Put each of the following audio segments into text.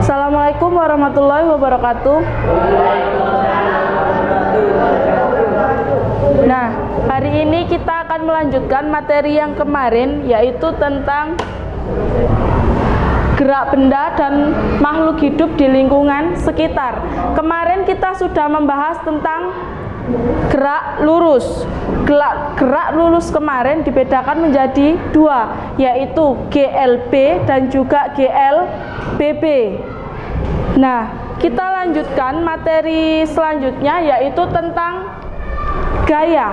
Assalamualaikum warahmatullahi wabarakatuh. Nah, hari ini kita akan melanjutkan materi yang kemarin, yaitu tentang gerak benda dan makhluk hidup di lingkungan sekitar. Kemarin kita sudah membahas tentang gerak lurus. Gerak lurus kemarin dibedakan menjadi dua, yaitu GLB dan juga GLBB. Nah, kita lanjutkan materi selanjutnya, yaitu tentang gaya.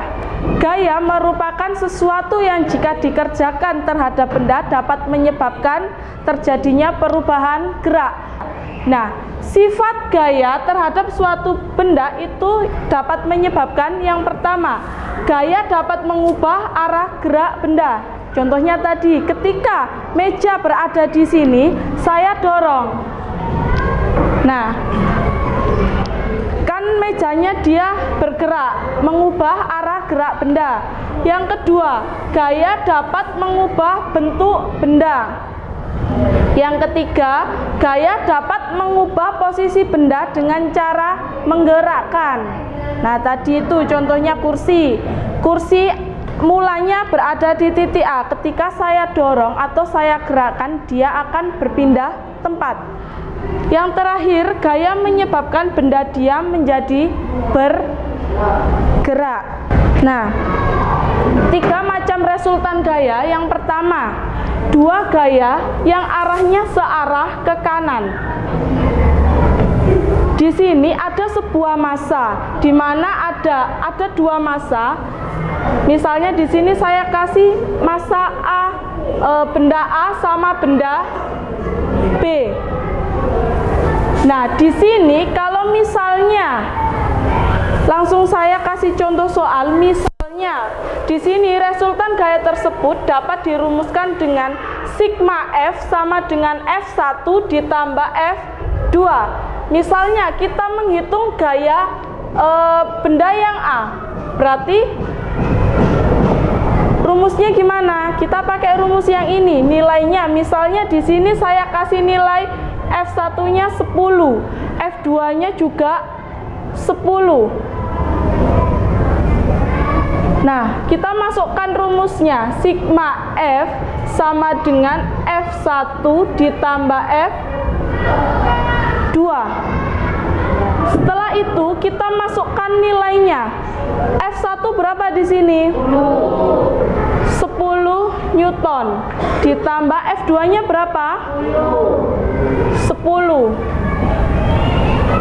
Gaya merupakan sesuatu yang jika dikerjakan terhadap benda dapat menyebabkan terjadinya perubahan gerak. Nah, sifat gaya terhadap suatu benda itu dapat menyebabkan yang pertama, gaya dapat mengubah arah gerak benda. Contohnya tadi, ketika meja berada di sini, saya dorong. Nah, kan mejanya dia bergerak, mengubah arah gerak benda. Yang kedua, gaya dapat mengubah bentuk benda. Yang ketiga, gaya dapat mengubah posisi benda dengan cara menggerakkan. Nah, tadi itu contohnya kursi. Kursi mulanya berada di titik A. Ketika saya dorong atau saya gerakkan, dia akan berpindah tempat. Yang terakhir, gaya menyebabkan benda diam menjadi bergerak. Nah, 3 macam resultan gaya. Yang pertama, 2 gaya yang arahnya searah ke kanan. Di sini ada sebuah massa, di mana ada 2 massa. Misalnya di sini saya kasih massa A, benda A sama benda B. Nah, di sini kalau misalnya langsung saya kasih contoh soal, misalnya di sini resultan gaya tersebut dapat dirumuskan dengan sigma F sama dengan F1 ditambah F2. Misalnya kita menghitung gaya benda yang A, berarti rumusnya gimana? Kita pakai rumus yang ini, nilainya misalnya di sini saya kasih nilai F1-nya 10, F2-nya juga 10. Nah, kita masukkan rumusnya, sigma F sama dengan F1 ditambah F2. Setelah itu kita masukkan nilainya. F1 berapa di sini? 10 Newton. Ditambah F2-nya berapa? 10.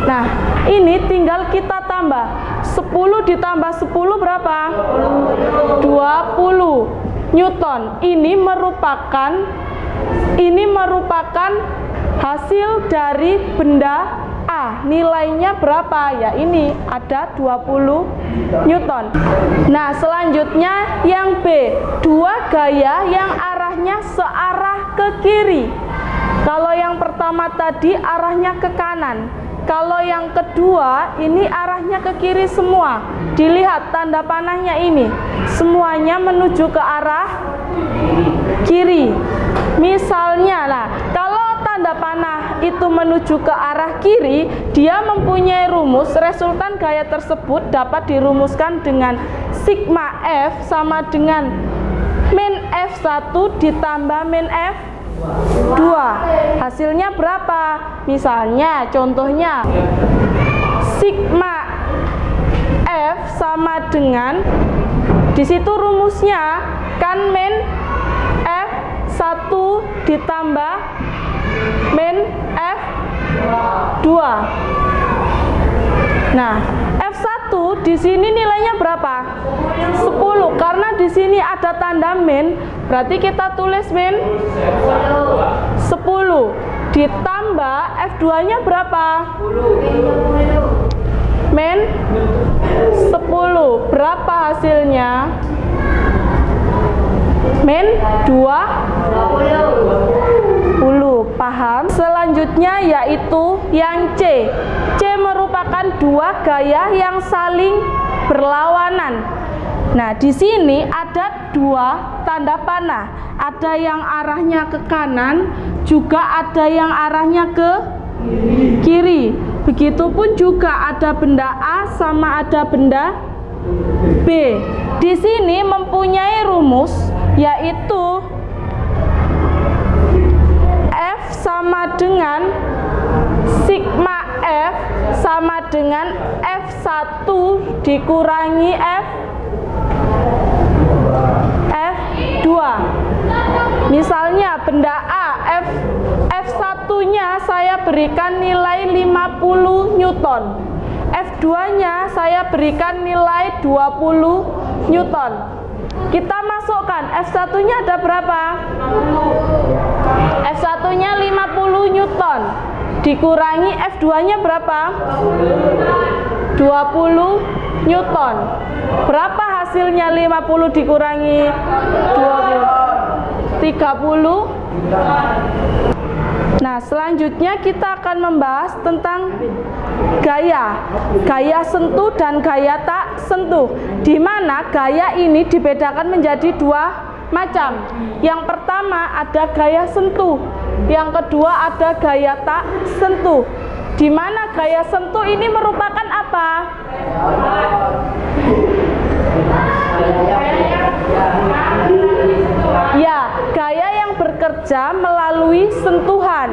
Nah, ini tinggal kita tambah. 10 ditambah 10 berapa? 20 Newton. Ini merupakan hasil dari benda A. Nilainya berapa? Ya ini ada 20 Newton. Nah, selanjutnya yang B, 2 gaya yang arahnya searah ke kiri. Kalau yang pertama tadi arahnya ke kanan. Kalau yang kedua ini arahnya ke kiri semua. Dilihat tanda panahnya ini, semuanya menuju ke arah kiri. Misalnya lah, kalau tanda panah itu menuju ke arah kiri, dia mempunyai rumus. Resultan gaya tersebut dapat dirumuskan dengan sigma F sama dengan min F1 ditambah min F2. Hasilnya berapa? Misalnya contohnya sigma F sama dengan, di situ rumusnya kan min F1 ditambah min F2. Nah, F1 di sini nilainya berapa? 10. Karena di sini ada tanda min, berarti kita tulis min 10 ditambah F2-nya berapa? Min 10. Berapa hasilnya? Min 20. Paham? Selanjutnya yaitu yang C. C merupakan 2 gaya yang saling berlawanan. Nah, di sini ada 2 tanda panah. Ada yang arahnya ke kanan, juga ada yang arahnya ke kiri. Begitupun juga ada benda A sama ada benda B. Di sini mempunyai rumus yaitu F sama dengan sigma F sama dengan F1 dikurangi F2. Misalnya benda A, F1-nya saya berikan nilai 50 Newton. F2-nya saya berikan nilai 20 Newton. Kita masukkan, F1-nya ada berapa? F1-nya 50 Newton. Dikurangi F2-nya berapa? 20 Newton. Berapa hasilnya 50 dikurangi 20? 30. Nah, selanjutnya kita akan membahas tentang gaya sentuh dan gaya tak sentuh, di mana gaya ini dibedakan menjadi dua macam. Yang pertama ada gaya sentuh, yang kedua ada gaya tak sentuh. Di mana gaya sentuh ini merupakan apa? Ya, gaya yang bekerja melalui sentuhan.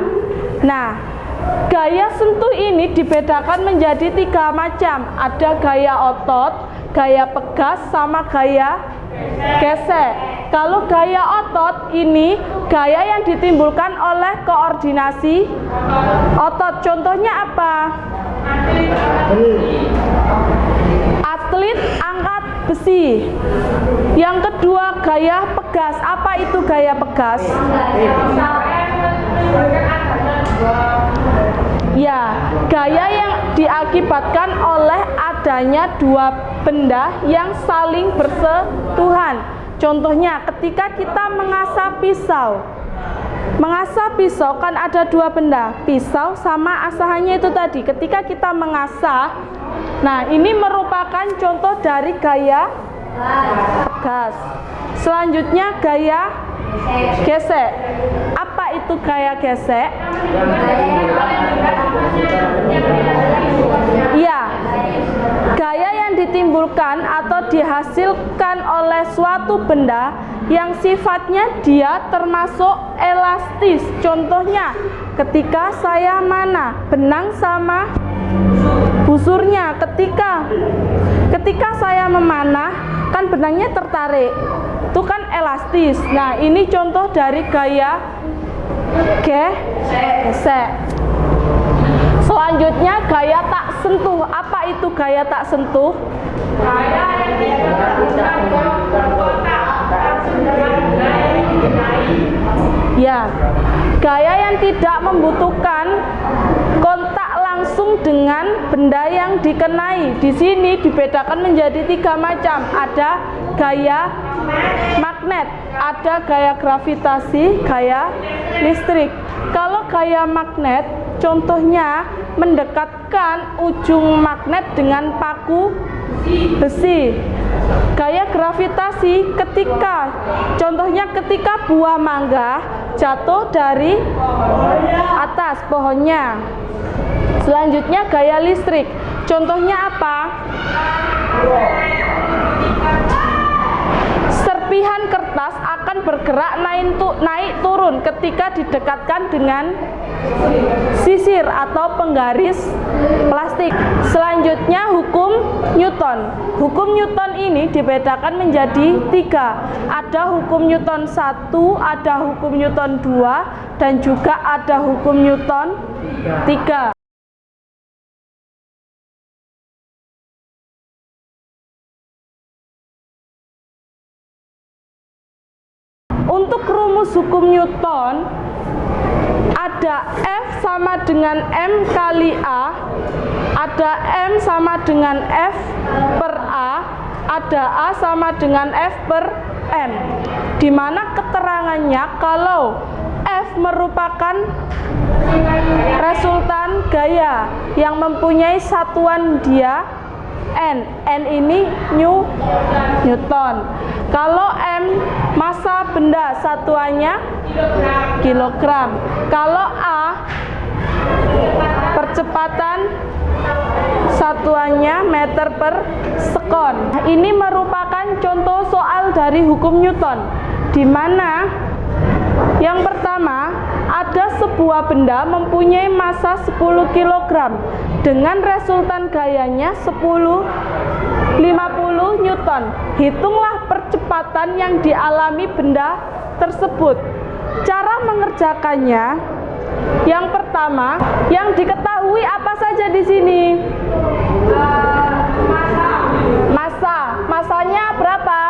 Nah, gaya sentuh ini dibedakan menjadi tiga macam. Ada gaya otot, gaya pegas, sama gaya gesek. Kalau gaya otot ini gaya yang ditimbulkan oleh koordinasi otot. Contohnya apa? Atlet angkat besi. Yang kedua gaya pegas. Apa itu gaya pegas? Ya, gaya yang diakibatkan oleh adanya dua benda yang saling bersentuhan. Contohnya ketika kita mengasah pisau. Mengasah pisau kan ada dua benda, pisau sama asahannya itu tadi. Ketika kita mengasah, nah ini merupakan contoh dari gaya pegas. Selanjutnya gaya gesek. Apa itu gaya gesek? Iya, gaya yang ditimbulkan atau dihasilkan oleh suatu benda yang sifatnya dia termasuk elastis. Contohnya ketika saya mana benang sama busurnya, ketika saya memanah kan benangnya tertarik, itu kan elastis. Nah, ini contoh dari gaya gesek. Selanjutnya gaya tak sentuh. Apa itu gaya tak sentuh? Gaya yang ya, gaya yang tidak membutuhkan kontak langsung dengan benda yang dikenai. Di sini dibedakan menjadi tiga macam. Ada gaya magnet, ada gaya gravitasi, gaya listrik. Kalau gaya magnet, contohnya mendekatkan ujung magnet dengan paku besi. Gaya gravitasi contohnya ketika buah mangga jatuh dari atas pohonnya. Selanjutnya gaya listrik. Contohnya apa? Serpihan kertas akan bergerak naik turun ketika didekatkan dengan sisir atau penggaris plastik. Selanjutnya hukum Newton. Hukum Newton ini dibedakan menjadi tiga. Ada hukum Newton 1, ada hukum Newton 2, dan juga ada hukum Newton 3. Untuk rumus hukum Newton, ada F sama dengan M kali A, ada M sama dengan F per A, ada A sama dengan F per M. Di mana keterangannya kalau F merupakan resultan gaya yang mempunyai satuan dia N ini Newton. Kalau M massa benda, satuannya kilogram. Kalau A Percepatan satuannya meter per sekon. Ini merupakan contoh soal dari hukum Newton, di mana yang pertama, ada sebuah benda mempunyai massa 10 kg dengan resultan gayanya 50 Newton. Hitunglah percepatan yang dialami benda tersebut. Cara mengerjakannya, yang pertama, yang diketahui apa saja di sini? Masanya berapa?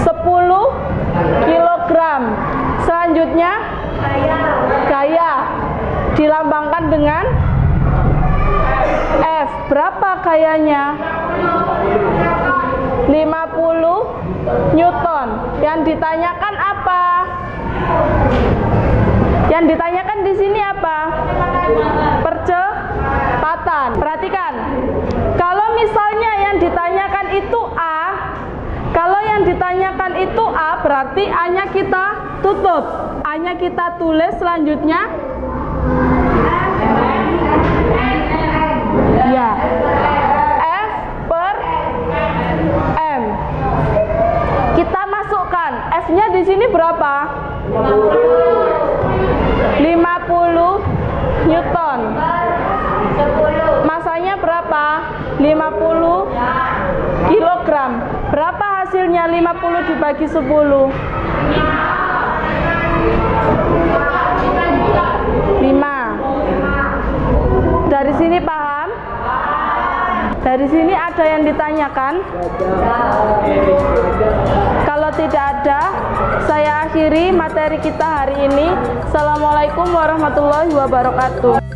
10 kilogram. Selanjutnya gaya dilambangkan dengan F. Berapa gayanya? 50 Newton. Yang ditanyakan apa? Yang ditanyakan di sini apa? Percepatan. Perhatikan. Kalau misalnya yang ditanyakan itu A, kalau yang ditanyakan itu A, berarti A-nya kita tutup. A-nya kita tulis selanjutnya. Ya. F per M. Kita masukkan. F-nya di sini berapa? 50 Newton. Masanya berapa? 50 kilogram. Berapa hasilnya 50 dibagi 10? 5. Dari sini paham? Dari sini ada yang ditanyakan? Kalau tidak ada, saya akhiri materi kita hari ini. Assalamualaikum warahmatullahi wabarakatuh.